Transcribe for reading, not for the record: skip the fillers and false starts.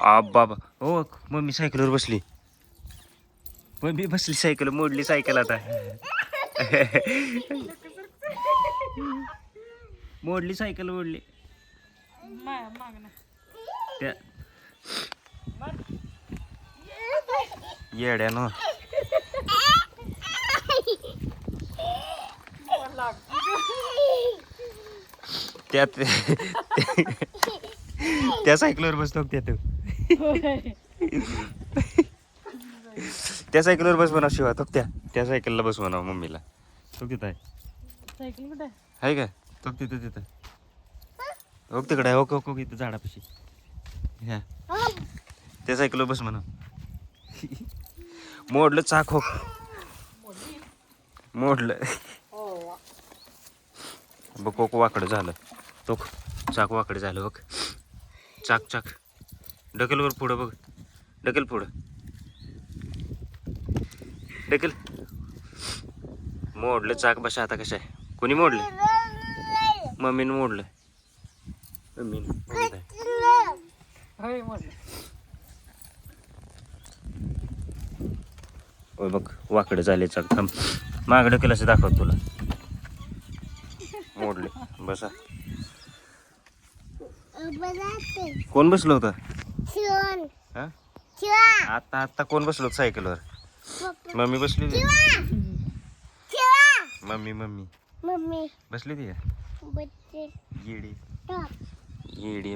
बाबा हो मम्मी सायकलवर बसली. मम्मी बसली सायकल मोडली सायकल आता. मोडली सायकल मोडली. त्या येड्यानं त्यात त्या सायकलवर बसतो त्यात. त्या सायकलवर बस म्हणा शिवा तो त्या सायकलला बस म्हणा मम्मीला. तो तिथं आहे सायकल कुठे आहे का तो तिथं हो तिकडे आहे. हो इथं झाडापाशी ह्या त्या सायकलवर बस म्हणा. मोडलं चाक हो मोडलं बघ कोक वाकडं झालं. तो चाक वाकडं झालं बघ. चाक ढकलवर पुढं बघ. ढकल पुढं ढकल. मोडलं चाक. बशा आता कशा आहे. कोणी मोडलं. मम्मीनं मोडलं. होय बघ वाकडं झाले चाक. थांब मागं ढकल असं दाखवत तुला. मोडले. बसा. कोण बसलं होतं हा आता कोण बसलो होतं सायकलवर. मम्मी बसली होती. मम्मी बसली होती का. येडी